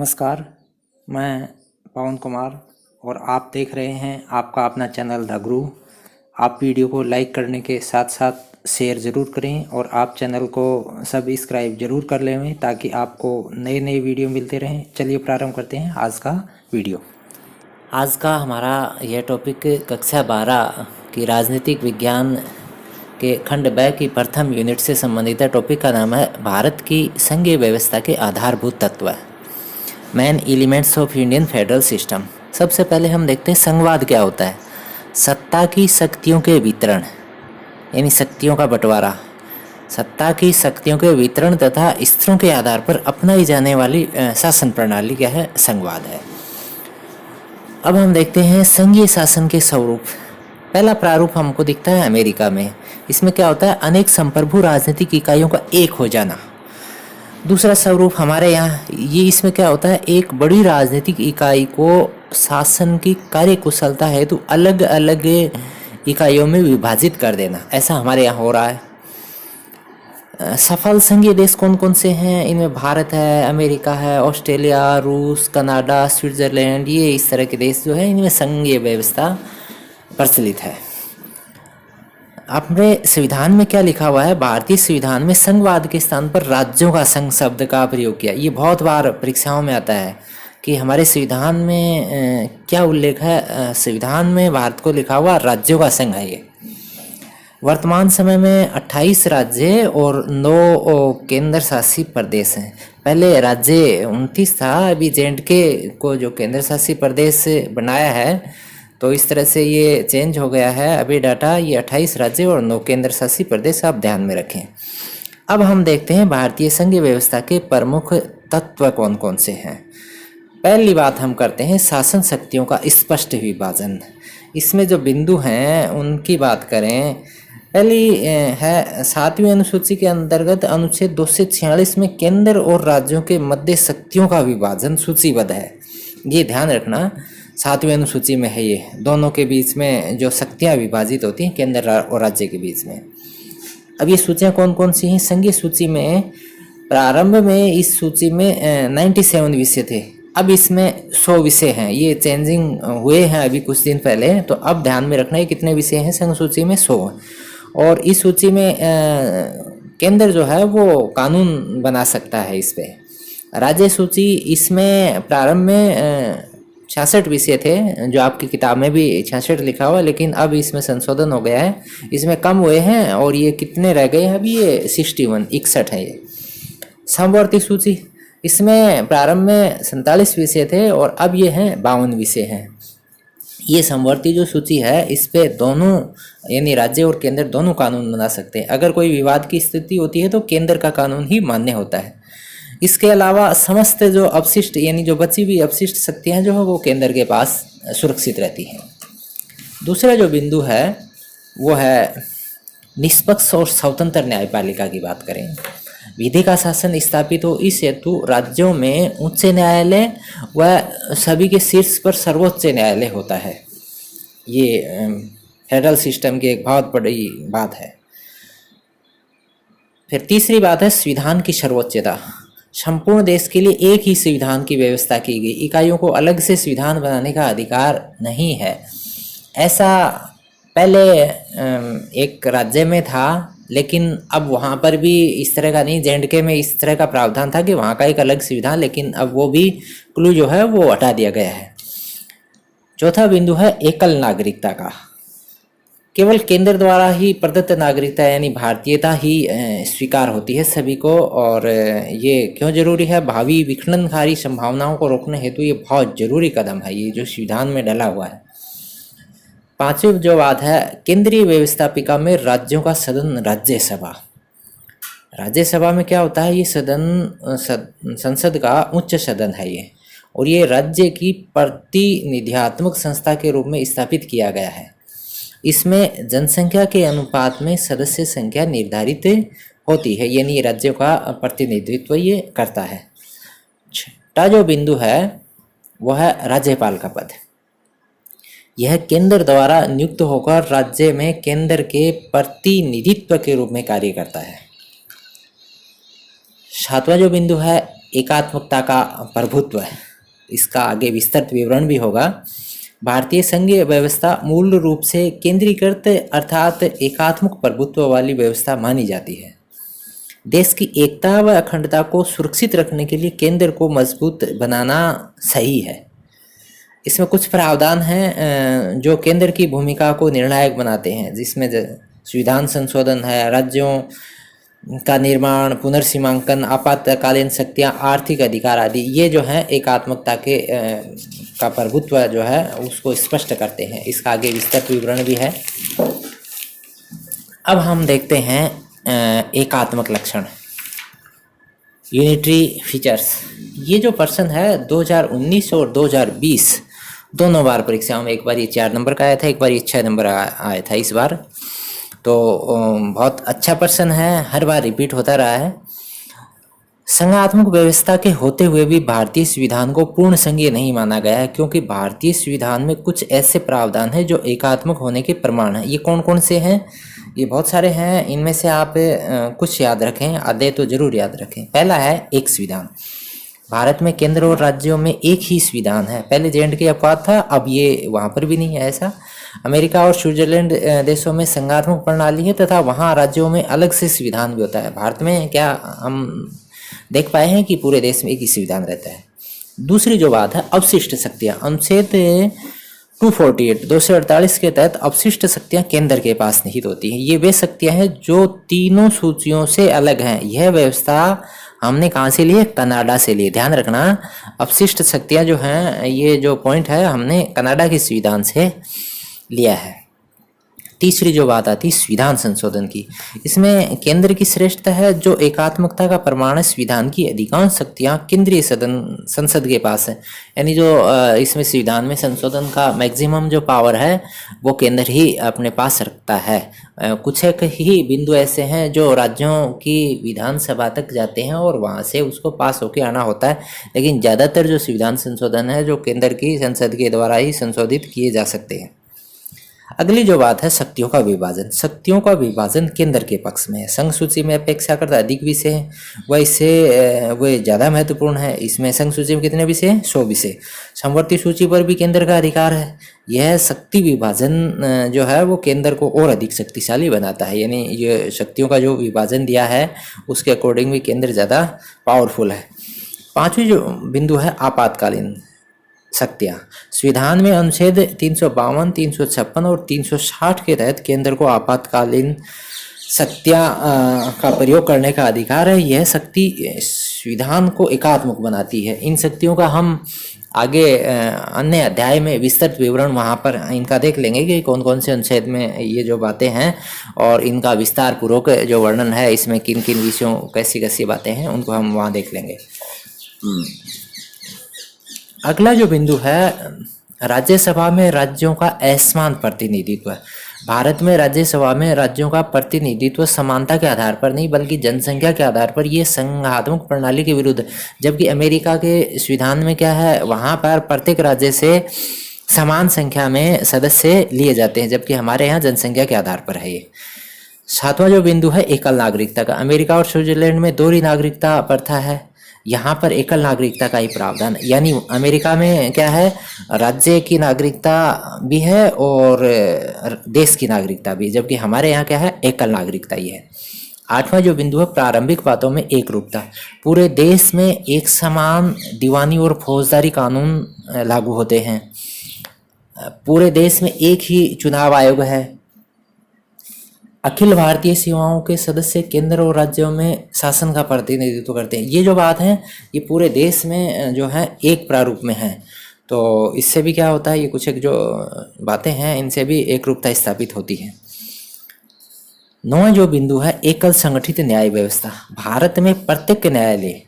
नमस्कार, मैं पवन कुमार और आप देख रहे हैं आपका अपना चैनल द गुरु। आप वीडियो को लाइक करने के साथ साथ शेयर ज़रूर करें और आप चैनल को सब्सक्राइब ज़रूर कर लें ताकि आपको नए नए वीडियो मिलते रहें। चलिए प्रारंभ करते हैं आज का वीडियो। आज का हमारा यह टॉपिक कक्षा 12 की राजनीतिक विज्ञान के खंड ब की प्रथम यूनिट से संबंधित है। टॉपिक का नाम है भारत की संघीय व्यवस्था के आधारभूत तत्व, main elements of Indian federal system. सबसे पहले हम देखते हैं संघवाद क्या होता है। सत्ता की शक्तियों के वितरण यानी शक्तियों का बंटवारा, सत्ता की शक्तियों के वितरण तथा स्तरों के आधार पर अपनाई जाने वाली शासन प्रणाली क्या है, संघवाद है। अब हम देखते हैं संघीय शासन के स्वरूप। पहला प्रारूप हमको दिखता है अमेरिका में। इसमें क्या होता है, अनेक संप्रभु राजनीतिक इकाइयों का एक हो जाना। दूसरा स्वरूप हमारे यहाँ ये इसमें क्या होता है, एक बड़ी राजनीतिक इकाई को शासन की कार्यकुशलता हेतु अलग अलग इकाइयों में विभाजित कर देना, ऐसा हमारे यहाँ हो रहा है। सफल संघीय देश कौन कौन से हैं, इनमें भारत है, अमेरिका है, ऑस्ट्रेलिया, रूस, कनाडा, स्विट्जरलैंड, ये इस तरह के देश जो है इनमें संघीय व्यवस्था प्रचलित है। अपने संविधान में क्या लिखा हुआ है, भारतीय संविधान में संघवाद के स्थान पर राज्यों का संघ शब्द का प्रयोग किया। ये बहुत बार परीक्षाओं में आता है कि हमारे संविधान में क्या उल्लेख है। संविधान में भारत को लिखा हुआ राज्यों का संघ है। ये वर्तमान समय में 28 राज्य और 9 केंद्र शासित प्रदेश हैं। पहले राज्य 29 था, अभी जे.एंड.के को जो केंद्र शासित प्रदेश बनाया है तो इस तरह से ये चेंज हो गया है। अभी डाटा ये 28 राज्य और 9 केंद्र शासित प्रदेश आप ध्यान में रखें। अब हम देखते हैं भारतीय संघीय व्यवस्था के प्रमुख तत्व कौन कौन से हैं। पहली बात हम करते हैं शासन शक्तियों का स्पष्ट विभाजन। इसमें जो बिंदु हैं उनकी बात करें। पहली है 7वीं अनुसूची के अंतर्गत अनुच्छेद 246 में केंद्र और राज्यों के मध्य शक्तियों का विभाजन सूचीबद्ध है। ये ध्यान रखना, 7वीं अनुसूची में है ये, दोनों के बीच में जो शक्तियाँ विभाजित होती हैं केंद्र और राज्य के बीच में। अब ये सूचियाँ कौन कौन सी हैं। संघीय सूची में प्रारंभ में इस सूची में 97 विषय थे, अब इसमें 100 विषय हैं। ये चेंजिंग हुए हैं अभी कुछ दिन पहले, तो अब ध्यान में रखना है कितने विषय हैं संघ सूची में, 100। और इस सूची में केंद्र जो है वो कानून बना सकता है इस पे। राज्य सूची, इसमें प्रारंभ में 66 विषय थे, जो आपकी किताब में भी 66 लिखा हुआ, लेकिन अब इसमें संशोधन हो गया है, इसमें कम हुए हैं और ये कितने रह गए हैं अभी, ये 61 है ये। समवर्ती सूची, इसमें प्रारंभ में 47 विषय थे और अब ये हैं 52 विषय हैं। ये समवर्ती जो सूची है इस पे दोनों यानी राज्य और केंद्र दोनों कानून बना सकते हैं। अगर कोई विवाद की स्थिति होती है तो केंद्र का कानून ही मान्य होता है। इसके अलावा समस्त जो अपशिष्ट यानी जो बची हुई अपशिष्ट शक्तियाँ जो है वो केंद्र के पास सुरक्षित रहती हैं। दूसरा जो बिंदु है वो है निष्पक्ष और स्वतंत्र न्यायपालिका की बात करें। विधि का शासन स्थापित हो, इस हेतु राज्यों में उच्च न्यायालय व सभी के शीर्ष पर सर्वोच्च न्यायालय होता है। ये फेडरल सिस्टम की एक बहुत बड़ी बात है। फिर तीसरी बात है संविधान की सर्वोच्चता। संपूर्ण देश के लिए एक ही संविधान की व्यवस्था की गई, इकाइयों को अलग से संविधान बनाने का अधिकार नहीं है। ऐसा पहले एक राज्य में था, लेकिन अब वहाँ पर भी इस तरह का नहीं। जे.एंड.के में इस तरह का प्रावधान था कि वहाँ का एक अलग संविधान, लेकिन अब वो भी क्लू जो है वो हटा दिया गया है। चौथा बिंदु है एकल नागरिकता का। केवल केंद्र द्वारा ही प्रदत्त नागरिकता यानी भारतीयता ही स्वीकार होती है सभी को। और ये क्यों जरूरी है, भावी विखंडनकारी संभावनाओं को रोकने हेतु ये बहुत जरूरी कदम है, ये जो संविधान में डला हुआ है। पांचवी जो बात है, केंद्रीय व्यवस्थापिका में राज्यों का सदन राज्यसभा। राज्यसभा में क्या होता है, ये सदन संसद का उच्च सदन है ये, और ये राज्य की प्रतिनिधियात्मक संस्था के रूप में स्थापित किया गया है। इसमें जनसंख्या के अनुपात में सदस्य संख्या निर्धारित होती है, यानी राज्यों का प्रतिनिधित्व ये करता है। छठा जो बिंदु है वह है राज्यपाल का पद। यह केंद्र द्वारा नियुक्त होकर राज्य में केंद्र के प्रतिनिधित्व के रूप में कार्य करता है। सातवां जो बिंदु है एकात्मकता का प्रभुत्व है, इसका आगे विस्तृत विवरण भी होगा। भारतीय संघीय व्यवस्था मूल रूप से केंद्रीकृत अर्थात एकात्मक प्रभुत्व वाली व्यवस्था मानी जाती है। देश की एकता व अखंडता को सुरक्षित रखने के लिए केंद्र को मजबूत बनाना सही है। इसमें कुछ प्रावधान हैं जो केंद्र की भूमिका को निर्णायक बनाते हैं, जिसमें संविधान संशोधन है, राज्यों का निर्माण, पुनर्सीमांकन, आपातकालीन शक्तियाँ, आर्थिक अधिकार आदि। ये जो है एकात्मकता के का प्रभुत्व जो है उसको स्पष्ट करते हैं। इसका आगे विस्तृत विवरण भी है। अब हम देखते हैं एकात्मक लक्षण, यूनिटरी फीचर्स। ये जो प्रश्न है 2019 और 2020 दोनों बार परीक्षाओं में, एक बार ये 4 नंबर का आया था, एक बार ये 6 नंबर आया था इस बार। तो बहुत अच्छा प्रश्न है, हर बार रिपीट होता रहा है। संघात्मक व्यवस्था के होते हुए भी भारतीय संविधान को पूर्ण संघीय नहीं माना गया है, क्योंकि भारतीय संविधान में कुछ ऐसे प्रावधान हैं जो एकात्मक होने के प्रमाण हैं। ये कौन कौन से हैं? ये बहुत सारे हैं, इनमें से आप कुछ याद रखें, आधे तो जरूर याद रखें। पहला है एक संविधान। भारत में केंद्र और राज्यों में एक ही संविधान है। पहले J&K अपवाद था, अब ये वहाँ पर भी नहीं है ऐसा। अमेरिका और स्विट्जरलैंड देशों में संघात्मक प्रणाली है तथा वहाँ राज्यों में अलग से संविधान भी होता है। भारत में क्या हम देख पाए हैं कि पूरे देश में एक ही संविधान रहता है। दूसरी जो बात है अवशिष्ट शक्तियाँ, अनुच्छेद 248 के तहत अवशिष्ट शक्तियाँ केंद्र के पास निहित होती हैं। ये वे शक्तियाँ हैं जो तीनों सूचियों से अलग हैं। यह व्यवस्था हमने कहाँ से ली है? कनाडा से ली। ध्यान रखना, अवशिष्ट शक्तियाँ जो हैं, ये जो पॉइंट है हमने कनाडा के संविधान से लिया है। तीसरी जो बात आती है संविधान संशोधन की, इसमें केंद्र की श्रेष्ठता है जो एकात्मकता का प्रमाण है। संविधान की अधिकांश शक्तियां केंद्रीय संसद के पास है, यानी जो इसमें संविधान में संशोधन का मैक्सिमम जो पावर है वो केंद्र ही अपने पास रखता है। कुछ एक ही बिंदु ऐसे हैं जो राज्यों की विधानसभा तक जाते हैं और वहाँ से उसको पास होकर आना होता है, लेकिन ज़्यादातर जो संविधान संशोधन है जो केंद्र की संसद के द्वारा ही संशोधित किए जा सकते हैं। अगली जो बात है शक्तियों का विभाजन। शक्तियों का विभाजन केंद्र के पक्ष में है। संघ सूची में अपेक्षाकृत अधिक विषय हैं, वह ज़्यादा महत्वपूर्ण है। इसमें संघ सूची में कितने विषय हैं? 100 विषय। समवर्ती सूची पर भी केंद्र का अधिकार है। यह शक्ति विभाजन जो है वो केंद्र को और अधिक शक्तिशाली बनाता है, यानी ये शक्तियों का जो विभाजन दिया है उसके अकॉर्डिंग भी केंद्र ज़्यादा पावरफुल है। पांचवी जो बिंदु है आपातकालीन शक्तियाँ। संविधान में अनुच्छेद 352, 356 और 360 के तहत केंद्र को आपातकालीन शक्तियाँ का प्रयोग करने का अधिकार है। यह शक्ति संविधान को एकात्मक बनाती है। इन शक्तियों का हम आगे अन्य अध्याय में विस्तृत विवरण वहाँ पर इनका देख लेंगे कि कौन कौन से अनुच्छेद में ये जो बातें हैं और इनका विस्तार पूर्वक जो वर्णन है, इसमें किन किन विषयों कैसी कैसी बातें हैं, उनको हम वहाँ देख लेंगे। अगला जो बिंदु है राज्यसभा में राज्यों का असमान प्रतिनिधित्व। भारत में राज्यसभा में राज्यों का प्रतिनिधित्व समानता के आधार पर नहीं बल्कि जनसंख्या के आधार पर ये संघात्मक प्रणाली के विरुद्ध, जबकि अमेरिका के संविधान में क्या है, वहाँ पर प्रत्येक राज्य से समान संख्या में सदस्य लिए जाते हैं, जबकि हमारे यहाँ जनसंख्या के आधार पर है ये। सातवां जो बिंदु है एकल नागरिकता का। अमेरिका और स्विट्जरलैंड में दोहरी नागरिकता प्रथा है, यहाँ पर एकल नागरिकता का ही प्रावधान, यानी अमेरिका में क्या है, राज्य की नागरिकता भी है और देश की नागरिकता भी, जबकि हमारे यहाँ क्या है, एकल नागरिकता ही है। आठवां जो बिंदु है प्रारंभिक बातों में एक रूपता। पूरे देश में एक समान दीवानी और फौजदारी कानून लागू होते हैं। पूरे देश में एक ही चुनाव आयोग है। अखिल भारतीय सेवाओं के सदस्य केंद्र और राज्यों में शासन का प्रतिनिधित्व करते हैं। ये जो बात है ये पूरे देश में जो है एक प्रारूप में है, तो इससे भी क्या होता है, ये कुछ एक जो बातें हैं इनसे भी एक रूपता स्थापित होती है। नौवां जो बिंदु है एकल संगठित न्याय व्यवस्था। भारत में प्रत्येक न्यायालय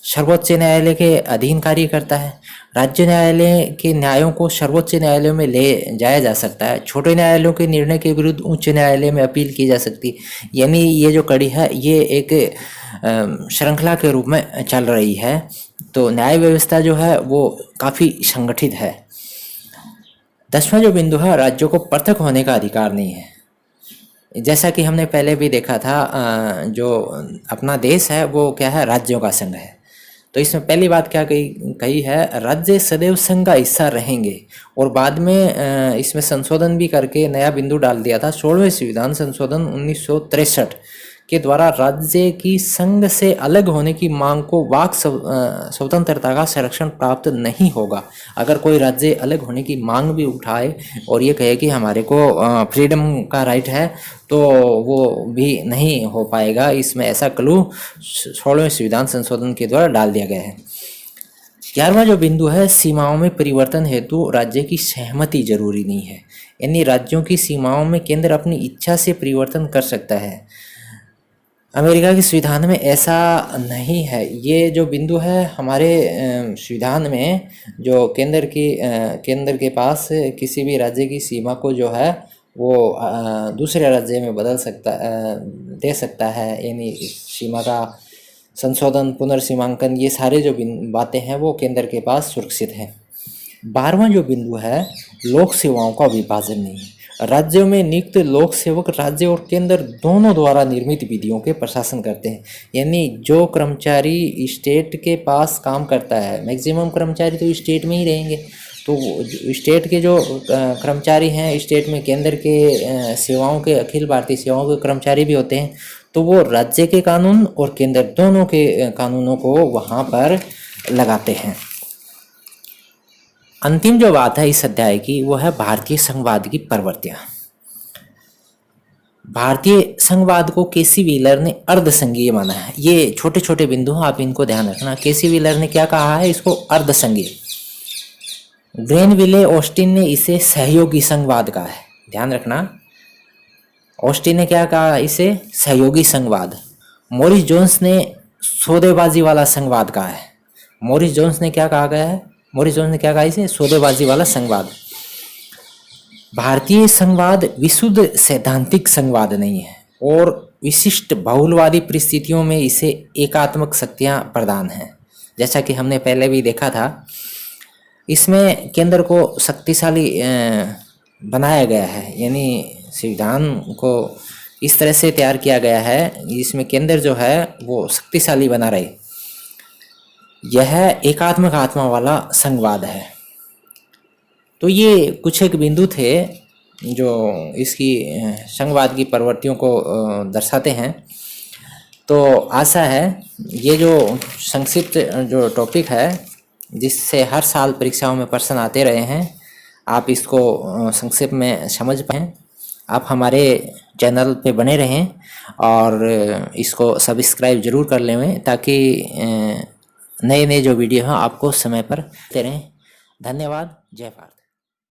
सर्वोच्च न्यायालय के अधीन कार्य करता है। राज्य न्यायालय के न्यायों को सर्वोच्च न्यायालय में ले जाया जा सकता है। छोटे न्यायालयों के निर्णय के विरुद्ध उच्च न्यायालय में अपील की जा सकती है। यानी ये जो कड़ी है ये एक श्रृंखला के रूप में चल रही है। तो न्याय व्यवस्था जो है वो काफ़ी संगठित है। 10वां जो बिंदु है राज्यों को पृथक होने का अधिकार नहीं है। जैसा कि हमने पहले भी देखा था, जो अपना देश है वो क्या है, राज्यों का संघ है। तो इसमें पहली बात क्या कही कही है, राज्य सदैव संघ का हिस्सा रहेंगे। और बाद में इसमें संशोधन भी करके नया बिंदु डाल दिया था। 16वें संविधान संशोधन 1963 के द्वारा राज्य की संघ से अलग होने की मांग को वाक स्वतंत्रता का संरक्षण प्राप्त नहीं होगा। अगर कोई राज्य अलग होने की मांग भी उठाए और ये कहे कि हमारे को फ्रीडम का राइट है, तो वो भी नहीं हो पाएगा। इसमें ऐसा क्लू 16वें संविधान संशोधन के द्वारा डाल दिया गया है। 11वां जो बिंदु है, सीमाओं में परिवर्तन हेतु राज्य की सहमति जरूरी नहीं है। यानी राज्यों की सीमाओं में केंद्र अपनी इच्छा से परिवर्तन कर सकता है। अमेरिका के संविधान में ऐसा नहीं है। ये जो बिंदु है हमारे संविधान में, जो केंद्र के पास किसी भी राज्य की सीमा को जो है वो दूसरे राज्य में बदल सकता दे सकता है। यानी सीमा का संशोधन, पुनर्सीमांकन, ये सारे जो बातें हैं वो केंद्र के पास सुरक्षित हैं। 12वां जो बिंदु है, लोक सेवाओं का विभाजन नहीं है। राज्यों में नियुक्त लोक सेवक राज्य और केंद्र दोनों द्वारा निर्मित विधियों के प्रशासन करते हैं। यानी जो कर्मचारी स्टेट के पास काम करता है, मैक्सिमम कर्मचारी तो स्टेट में ही रहेंगे, तो स्टेट के जो कर्मचारी हैं, स्टेट में केंद्र के सेवाओं के, अखिल भारतीय सेवाओं के कर्मचारी भी होते हैं, तो वो राज्य के कानून और केंद्र दोनों के कानूनों को वहाँ पर लगाते हैं। अंतिम जो बात है इस अध्याय की, वो है भारतीय संघवाद की प्रवृत्तियां। भारतीय संघवाद को केसी व्हीलर ने अर्धसंघीय माना है। ये छोटे छोटे बिंदु हैं, आप इनको ध्यान रखना। केसी व्हीलर ने क्या कहा है, इसको अर्धसंघीय। ग्रेनविले ऑस्टिन ने इसे सहयोगी संघवाद कहा है। ध्यान रखना, ऑस्टिन ने क्या कहा, इसे सहयोगी संघवाद। मॉरिस जोन्स ने सौदेबाजी वाला संघवाद कहा है। मॉरिस जोन्स ने क्या कहा गया है, मॉरिस जोन्स ने क्या कहा, इसे सौदेबाजी वाला संघवाद। भारतीय संघवाद विशुद्ध सैद्धांतिक संघवाद नहीं है और विशिष्ट बहुलवादी परिस्थितियों में इसे एकात्मक शक्तियां प्रदान हैं। जैसा कि हमने पहले भी देखा था, इसमें केंद्र को शक्तिशाली बनाया गया है। यानी संविधान को इस तरह से तैयार किया गया है जिसमें केंद्र जो है वो शक्तिशाली बना रहे। यह एकात्मक आत्मा वाला संघवाद है। तो ये कुछ एक बिंदु थे जो इसकी संघवाद की प्रवृत्तियों को दर्शाते हैं। तो आशा है ये जो संक्षिप्त जो टॉपिक है, जिससे हर साल परीक्षाओं में प्रश्न आते रहे हैं, आप इसको संक्षेप में समझ पाएँ। आप हमारे चैनल पे बने रहें और इसको सब्सक्राइब जरूर कर लें, ताकि नए नए जो वीडियो हैं आपको समय पर देते रहें। धन्यवाद। जय भारत।